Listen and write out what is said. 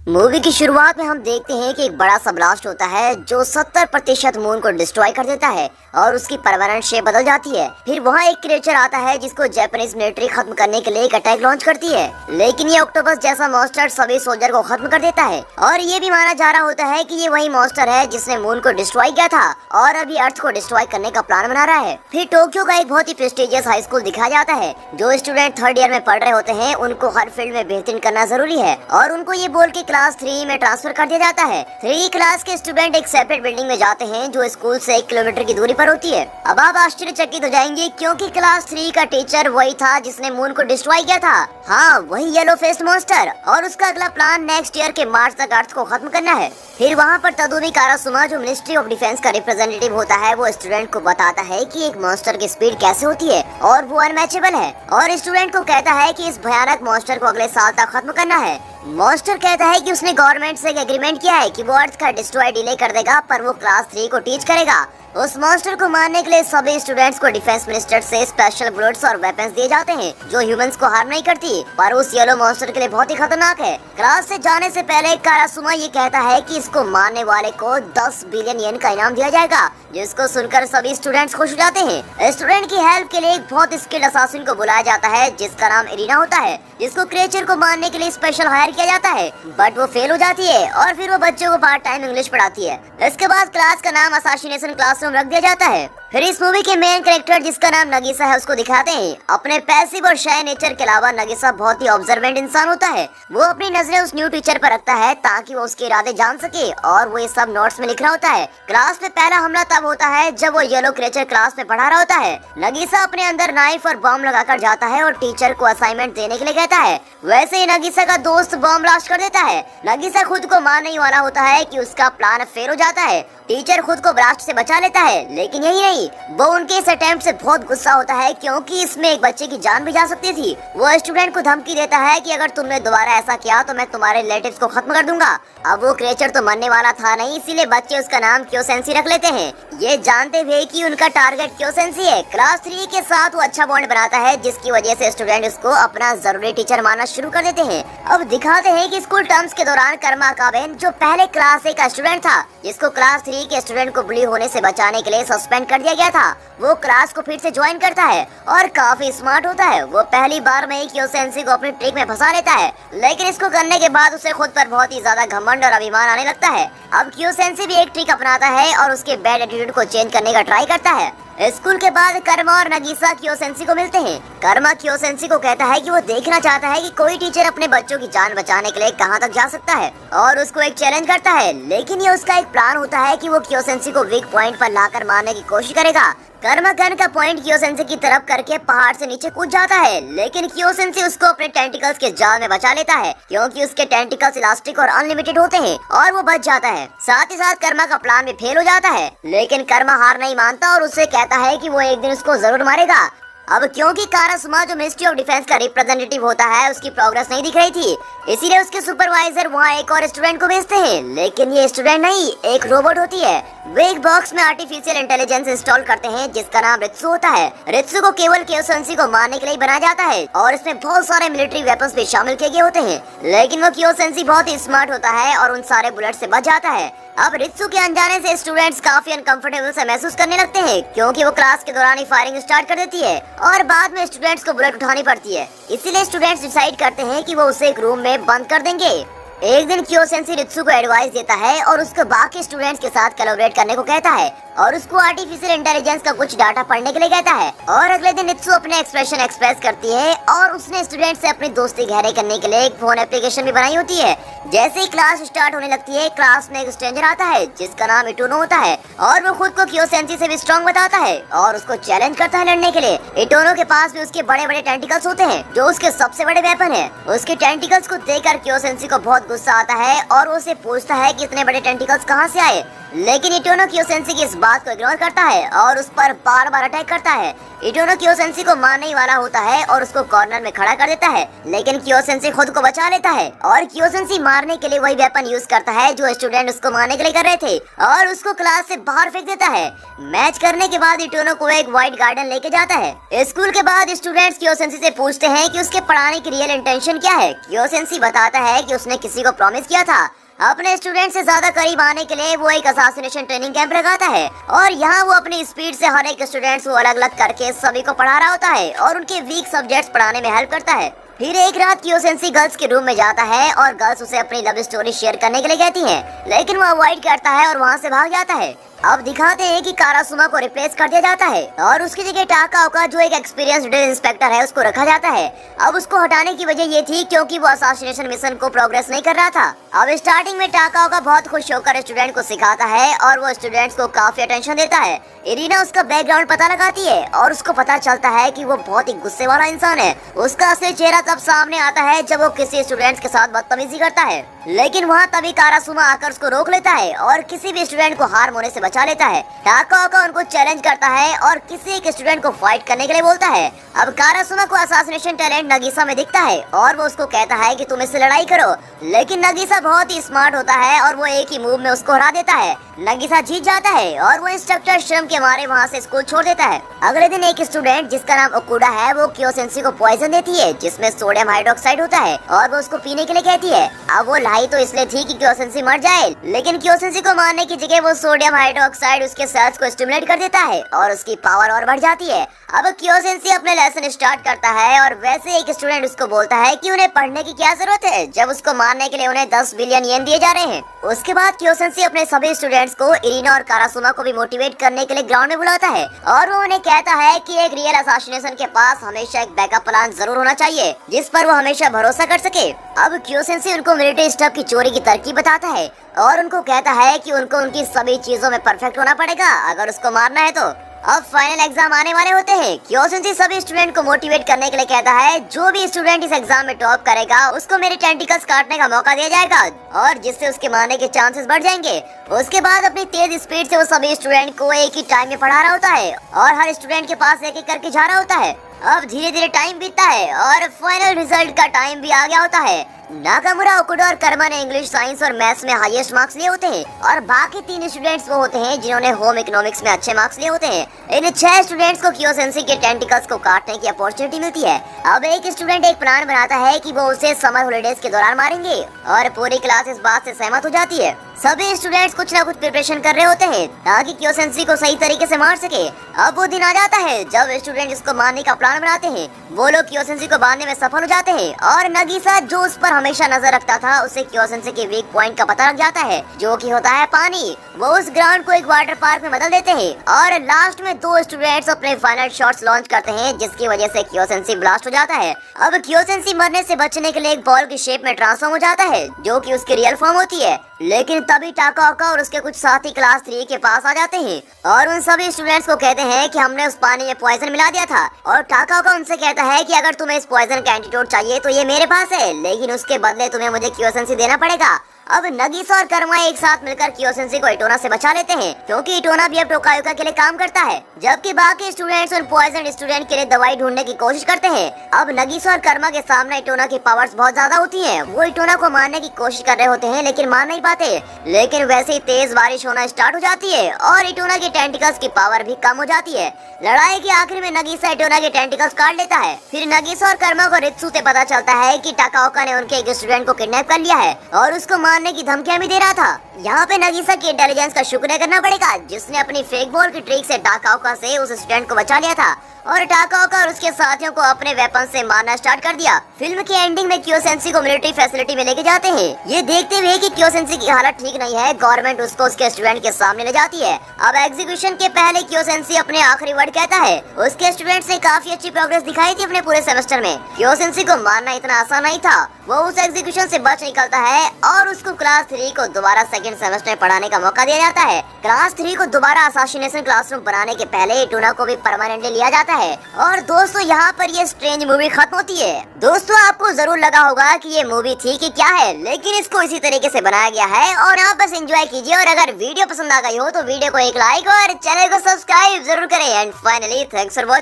Movie की शुरुआत में हम देखते हैं कि एक बड़ा सा ब्लास्ट होता है जो 70% मून को डिस्ट्रॉय कर देता है और उसकी परमानेंट शेप बदल जाती है। फिर वहाँ एक क्रिएचर आता है जिसको जापानीज मिलिट्री खत्म करने के लिए एक अटैक लॉन्च करती है, लेकिन ये ऑक्टोपस जैसा मॉन्स्टर सभी सोल्जर को खत्म कर देता है और ये भी माना जा रहा होता है कि ये वही मॉन्स्टर है जिसने मून को डिस्ट्रॉय किया था और अभी अर्थ को डिस्ट्रॉय करने का प्लान बना रहा है। फिर टोक्यो का एक बहुत ही प्रेस्टिजियस हाई स्कूल दिखाया जाता है। जो स्टूडेंट थर्ड ईयर में पढ़ रहे होते हैं उनको हर फील्ड में बेहतरीन करना जरूरी है और उनको ये बोल के क्लास 3 में ट्रांसफर कर दिया जाता है। 3 क्लास के स्टूडेंट एक सेपरेट बिल्डिंग में जाते हैं जो स्कूल से 1 किलोमीटर की दूरी पर होती है। अब आप आश्चर्यचकित हो जाएंगे क्योंकि क्लास 3 का टीचर वही था जिसने मून को डिस्ट्रॉय किया था। हाँ, वही येलो फेस्ड मॉन्स्टर, और उसका अगला प्लान नेक्स्ट ईयर के मार्च तक अर्थ को खत्म करना है। फिर वहाँ पर तदुमी कारासुमा जो मिनिस्ट्री ऑफ डिफेंस का रिप्रेजेंटेटिव होता है वो स्टूडेंट को बताता है कि एक मॉन्स्टर की स्पीड कैसे होती है और वो अनमैचेबल है, और स्टूडेंट को कहता है कि इस भयानक मॉन्स्टर को अगले साल तक खत्म करना है। मॉन्स्टर कहता है कि उसने गवर्नमेंट से एक एग्रीमेंट किया है कि वो अर्थ का डिस्ट्रॉय डिले कर देगा पर वो क्लास 3 को टीच करेगा। उस मॉन्स्टर को मारने के लिए सभी स्टूडेंट्स को डिफेंस मिनिस्टर से स्पेशल बुलेट्स और वेपन्स दिए जाते हैं जो ह्यूमंस को हार्म नहीं करती पर उस येलो मॉन्स्टर के लिए बहुत ही खतरनाक है। क्लास से जाने से पहले कारासुमा ये कहता है कि इसको मारने वाले को 10 बिलियन येन का इनाम दिया जाएगा, जिसको सुनकर सभी स्टूडेंट्स खुश हो जाते हैं। स्टूडेंट की हेल्प के लिए एक बहुत स्किल्ड असासिन को बुलाया जाता है जिसका नाम इरिना होता है, जिसको क्रिएचर को मारने के लिए स्पेशल हायर किया जाता है, बट वो फेल हो जाती है और फिर वो बच्चों को पार्ट टाइम इंग्लिश पढ़ाती है। इसके बाद क्लास का नाम असासिनेशन क्लासरूम रख दिया जाता है। फिर इस मूवी के मेन कैरेक्टर जिसका नाम नगीसा है उसको दिखाते हैं। अपने पैसिव और शाय नेचर के अलावा नगीसा बहुत ही ऑब्जर्वेंट इंसान होता है। वो अपनी नजरें उस न्यू टीचर पर रखता है ताकि वो उसके इरादे जान सके और वो ये सब नोट्स में लिख रहा होता है। क्लास में पहला हमला तब होता है जब वो येलो क्रिएचर क्लास में पढ़ा रहा होता है। नगीसा अपने अंदर नाइफ और बॉम्ब लगाकर जाता है और टीचर को असाइनमेंट देने के लिए कहता है। वैसे ही नगीसा का दोस्त बॉम्ब ब्लास्ट कर देता है। नगीसा खुद को मारने ही वाला होता है कि उसका प्लान फेल हो जाता है। टीचर खुद को ब्लास्ट से बचा लेता है, लेकिन यही नहीं, वो उनके इस अटेम्प्ट से बहुत गुस्सा होता है क्योंकि इसमें एक बच्चे की जान भी जा सकती थी। वो स्टूडेंट को धमकी देता है कि अगर तुमने दोबारा ऐसा किया तो मैं तुम्हारे रिलेटिव्स को खत्म कर दूंगा। अब वो क्रिएचर तो मरने वाला था नहीं, इसीलिए बच्चे उसका नाम क्योसेंसी रख लेते हैं, ये जानते हुए कि उनका टारगेट क्योसेंसी है। क्लास 3 के साथ वो अच्छा बॉन्ड बनाता है जिसकी वजह से स्टूडेंट उसको अपना जरूरी टीचर मानना शुरू कर देते हैं। अब दिखाते हैं कि स्कूल टर्म्स के दौरान कर्मा काबेन जो पहले क्लास 1 का स्टूडेंट था जिसको क्लास 3 के स्टूडेंट को बुली होने से बचाने के लिए सस्पेंड कर दिया गया था, वो क्लास को फिर से ज्वाइन करता है और काफी स्मार्ट होता है। वो पहली बार में ही क्योसेंसी को अपनी ट्रिक में फंसा लेता है, लेकिन इसको करने के बाद उसे खुद पर बहुत ही ज्यादा घमंड और अभिमान आने लगता है। अब क्योसेंसी भी एक ट्रिक अपनाता है और उसके बैड एटीट्यूड को चेंज करने का ट्राई करता है। स्कूल के बाद कर्मा और नगीसा क्योसेंसी को मिलते हैं। कर्मा क्योसेंसी को कहता है कि वो देखना चाहता है कि कोई टीचर अपने बच्चों की जान बचाने के लिए कहां तक जा सकता है और उसको एक चैलेंज करता है, लेकिन ये उसका एक प्लान होता है कि वो क्योसेंसी को वीक पॉइंट पर लाकर मारने की कोशिश करेगा। कर्मा गन का पॉइंट क्योसेंसी की तरफ करके पहाड़ से नीचे कूद जाता है, लेकिन क्योसेंसी उसको अपने टेंटिकल्स के जाल में बचा लेता है क्योंकि उसके टेंटिकल्स इलास्टिक और अनलिमिटेड होते हैं और वो बच जाता है। साथ ही साथ कर्मा का प्लान भी फेल हो जाता है, लेकिन कर्मा हार नहीं मानता और उससे कहता है कि वो एक दिन उसको जरूर मारेगा। अब क्योंकि कारासुमा जो मिनिस्ट्री ऑफ डिफेंस का रिप्रेजेंटेटिव होता है उसकी प्रोग्रेस नहीं दिख रही थी, इसीलिए उसके सुपरवाइजर वहाँ एक और स्टूडेंट को भेजते हैं, लेकिन ये स्टूडेंट नहीं, एक रोबोट होती है। वे एक बॉक्स में आर्टिफिशियल इंटेलिजेंस इंस्टॉल करते हैं जिसका नाम रित्सु होता है। रित्सु को केवल क्योसेंसी को मारने के लिए बनाया जाता है और इसमें बहुत सारे मिलिट्री वेपन्स भी शामिल किए गए होते हैं, लेकिन वो क्योसेंसी बहुत ही स्मार्ट होता है और उन सारे बुलेट से बच जाता है। अब रित्सु के अनजाने से स्टूडेंट्स काफी अनकंफर्टेबल से महसूस करने लगते हैं क्योंकि वो क्लास के दौरान ही फायरिंग स्टार्ट कर देती है और बाद में स्टूडेंट्स को बुलेट उठानी पड़ती है। इसीलिए स्टूडेंट्स डिसाइड करते हैं कि वो उसे एक रूम में बंद कर देंगे। एक दिन क्योसेंसी रित्सु को एडवाइस देता है और उसको बाकी स्टूडेंट्स के साथ कोलैबोरेट करने को कहता है और उसको आर्टिफिशियल इंटेलिजेंस का कुछ डाटा पढ़ने के लिए कहता है। और अगले दिन रित्सु अपने एक्सप्रेशन एक्सप्रेस करती है और उसने स्टूडेंट से अपनी दोस्ती गहरे करने के लिए एक फोन एप्लीकेशन भी बनाई होती है। जैसे ही क्लास स्टार्ट होने लगती है, क्लास में एक स्ट्रेंजर आता है जिसका नाम इटोनो होता है और वो खुद को क्योसेंसी से भी स्ट्रॉन्ग बताता है और उसको चैलेंज करता है लड़ने के लिए। इटोनो के पास भी उसके बड़े बड़े टेंटिकल्स होते हैं जो उसके सबसे बड़े वेपन है। उसके टेंटिकल्स को देखकर क्योसेंसी को बहुत गुस्सा आता है और वो उसे पूछता है कि इतने बड़े टेंटिकल्स कहाँ से आए, लेकिन इटोनो क्योसेंसी की इस बात को इग्नोर करता है और उस पर बार बार अटैक करता है। इटोनो क्योसेंसी को मारने ही वाला होता है और उसको कॉर्नर में खड़ा कर देता है, लेकिन क्योसेंसी खुद को बचा लेता है और क्योसेंसी मारने के लिए वही वेपन यूज करता है जो स्टूडेंट उसको मारने के लिए कर रहे थे और उसको क्लास से बाहर फेंक देता है। मैच करने के बाद इटोनो को एक व्हाइट गार्डन लेके जाता है। स्कूल के बाद स्टूडेंट्स क्योसेंसी से पूछते हैं कि उसके पढ़ाने की रियल इंटेंशन क्या है। क्योसेंसी बताता है कि उसने किसी कियोसेंसी को प्रॉमिस किया था। अपने स्टूडेंट से ज्यादा करीब आने के लिए वो एक असासिनेशन ट्रेनिंग कैंप लगाता है और यहाँ वो अपनी स्पीड से हर एक स्टूडेंट्स को अलग अलग करके सभी को पढ़ा रहा होता है और उनके वीक सब्जेक्ट्स पढ़ाने में हेल्प करता है। फिर एक रात कियोसेंसी गर्ल्स के रूम में जाता है और गर्ल्स उसे अपनी लव स्टोरी शेयर करने के लिए कहती हैं, लेकिन वो अवॉइड करता है और वहाँ से भाग जाता है। अब दिखाते हैं कि कारासुमा को रिप्लेस कर दिया जाता है और उसकी जगह टाकाओका जो एक एक्सपीरियंस्ड इंस्पेक्टर है उसको रखा जाता है। अब उसको हटाने की वजह ये थी क्योंकि वो असासिनेशन मिशन को प्रोग्रेस नहीं कर रहा था। अब स्टार्टिंग में टाकाओका बहुत खुश होकर स्टूडेंट को सिखाता है और वो स्टूडेंट्स को काफी अटेंशन देता है। इरीना उसका बैकग्राउंड पता लगाती है और उसको पता चलता है कि वो बहुत ही गुस्से वाला इंसान है। उसका असली चेहरा तब सामने आता है जब वो किसी स्टूडेंट्स के साथ बदतमीजी करता है, लेकिन वहाँ तभी कारासुमा आकर उसको रोक लेता है और किसी भी स्टूडेंट को हार होने से बचा लेता है। टाकाओका उनको चैलेंज करता है और किसी एक स्टूडेंट को फाइट करने के लिए बोलता है। अब कारासुमा को असासिनेशन टैलेंट नगीसा में दिखता है और वो उसको कहता है कि तुम इससे लड़ाई करो, लेकिन नगीसा बहुत ही स्मार्ट होता है और वो एक ही मूव में उसको हरा देता है। नगीसा जीत जाता है और वो इंस्ट्रक्टर श्रम के मारे वहाँ से स्कूल छोड़ देता है। अगले दिन एक स्टूडेंट जिसका नाम ओकुडा है वो कियोसेंसी को पॉइजन देती है जिसमें सोडियम हाइड्रोक्साइड होता है और वो उसको पीने के लिए कहती है। अब वो लाई तो इसलिए थी कि कियोसेंसी मर जाए, लेकिन कियोसेंसी को मारने की जगह वो सोडियम हाइड्रोक्साइड उसके सेल्स को स्टिमुलेट कर देता है और उसकी पावर और बढ़ जाती है। अब कियोसेंसी अपने लेसन स्टार्ट करता है और वैसे एक स्टूडेंट उसको बोलता है कि उन्हें पढ़ने की क्या जरूरत है जब उसको मारने के लिए उन्हें 10 बिलियन येन दिए जा रहे हैं। उसके बाद कियोसेंसी अपने सभी स्टूडेंट्स को इरीना और कारासुमा को भी मोटिवेट करने के लिए ग्राउंड में बुलाता है और वो उन्हें कहता है कि एक रियल असासिनेशन के पास हमेशा एक बैकअप प्लान जरूर होना चाहिए जिस पर वो हमेशा भरोसा कर सके। अब कियोसेंसी उनको मिलिट्री स्टफ की चोरी की तरकीब बताता है और उनको कहता है कि उनको उनकी सभी चीजों में परफेक्ट होना पड़ेगा अगर उसको मारना है तो। अब फाइनल एग्जाम आने वाले होते हैं। कियोसेंसी सभी स्टूडेंट को मोटिवेट करने के लिए कहता है जो भी स्टूडेंट इस एग्जाम में टॉप करेगा उसको मेरे टेंटिकल्स काटने का मौका दिया जाएगा और जिससे उसके मारने के चांसेस बढ़ जाएंगे। उसके बाद अपनी तेज स्पीड से वो सभी स्टूडेंट को एक ही टाइम में पढ़ा रहा होता है और हर स्टूडेंट के पास एक एक करके जा रहा होता है। अब धीरे धीरे टाइम बीतता है और फाइनल रिजल्ट का टाइम भी आ गया होता है। नाकामुरा, ओकुडा और कर्मा ने इंग्लिश, साइंस और मैथ्स में हाईएस्ट मार्क्स लिए होते हैं और बाकी 3 स्टूडेंट्स वो होते हैं जिन्होंने होम इकोनॉमिक्स में अच्छे मार्क्स लिए होते हैं। इन 6 स्टूडेंट्स को कियोसेंसी के टेंटिकल्स को काटने की अपॉर्चुनिटी मिलती है। अब एक स्टूडेंट एक प्लान बनाता है कि वो उसे समर हॉलिडेज के दौरान मारेंगे और पूरी क्लास इस बात से सहमत हो जाती है। सभी स्टूडेंट्स कुछ न कुछ प्रिपरेशन कर रहे होते हैं ताकि कियोसेंसी को सही तरीके से मार सके। अब वो दिन आ जाता है जब स्टूडेंट इसको मारने का प्लान बनाते हैं। वो लोग कियोसेंसी को बांधने में सफल हो जाते हैं और नगीसा जो उस पर हमेशा नजर रखता था उसे कियोसेंसी के वीक पॉइंट का पता लग जाता है जो कि होता है पानी। वो उस ग्राउंड को एक वाटर पार्क में बदल देते हैं और लास्ट में 2 स्टूडेंट्स अपने फाइनल शॉट्स लॉन्च करते हैं जिसकी वजह से कियोसेंसी ब्लास्ट हो जाता है। अब कियोसेंसी मरने से बचने के लिए एक बॉल की शेप में ट्रांसफॉर्म हो जाता है जो कि उसकी रियल फॉर्म होती है, लेकिन तभी टाकाओका और उसके कुछ साथी क्लास 3 के पास आ जाते हैं और उन सभी स्टूडेंट्स को कहते हैं कि हमने उस पानी में पॉइजन मिला दिया था और टाकाओका उनसे कहता है कि अगर तुम्हें इस पॉइजन का एंटीडोट चाहिए तो ये मेरे पास है, लेकिन उसके बदले तुम्हें मुझे कियोसेंसी देना पड़ेगा। अब नगीसा और कर्मा एक साथ मिलकर कियोसेंसी को इटोना से बचा लेते हैं क्योंकि इटोना भी अब टोकायोका के लिए काम करता है, जबकि बाकी स्टूडेंट्स उन पॉइजन स्टूडेंट के लिए दवाई ढूंढने की कोशिश करते हैं। अब नगीसा और कर्मा के सामने इटोना की पावर्स बहुत ज्यादा होती हैं। वो इटोना को मारने की कोशिश कर रहे होते हैं लेकिन मार नहीं पाते, लेकिन वैसे ही तेज बारिश होना स्टार्ट हो जाती है और इटोना के टेंटिकल्स की पावर भी कम हो जाती है। लड़ाई के आखिर में नगीसा इटोना के टेंटिकल्स काट लेता है। फिर नगीसा और कर्मा को रित्सु से पता चलता है कि टाकाओका ने उनके एक स्टूडेंट को किडनैप कर लिया है और उसको मारने की धमकियां भी दे रहा था। यहाँ पे नगीसा की इंटेलिजेंस का शुक्रिया करना पड़ेगा जिसने अपनी फेक बॉल की ट्रिक से टाकाओका से उस स्टूडेंट को बचा लिया था और टाकाओका और उसके साथियों को अपने वेपन से मारना स्टार्ट कर दिया। फिल्म के एंडिंग में कियोसेंसी को मिलिट्री फैसिलिटी में लेके जाते हैं। ये देखते हुए कि कियोसेंसी की हालत ठीक नहीं है, गवर्नमेंट उसको उसके स्टूडेंट के सामने ले जाती है। अब एग्जीक्यूशन के पहले कियोसेंसी अपने आखिरी वर्ड कहता है। उसके स्टूडेंट्स ने काफी अच्छी प्रोग्रेस दिखाई थी अपने पूरे सेमेस्टर में। कियोसेंसी को मारना इतना आसान नहीं था। वो उस एग्जीक्यूशन से बच निकलता है और उसको क्लास 3 को दोबारा सेकंड सेमेस्टर में पढ़ाने का मौका दिया जाता है। क्लास 3 को दोबारा असासिनेशन क्लासरूम बनाने के पहले इटोना को भी परमानेंटली लिया जाता है। और दोस्तों यहाँ पर ये स्ट्रेंज मूवी खत्म होती है। दोस्तों आपको जरूर लगा होगा कि ये मूवी थी कि क्या है, लेकिन इसको इसी तरीके से बनाया गया है और आप बस एंजॉय कीजिए। और अगर वीडियो पसंद आ गई हो तो वीडियो को एक लाइक और चैनल को सब्सक्राइब जरूर करें। And finally thanks for watching.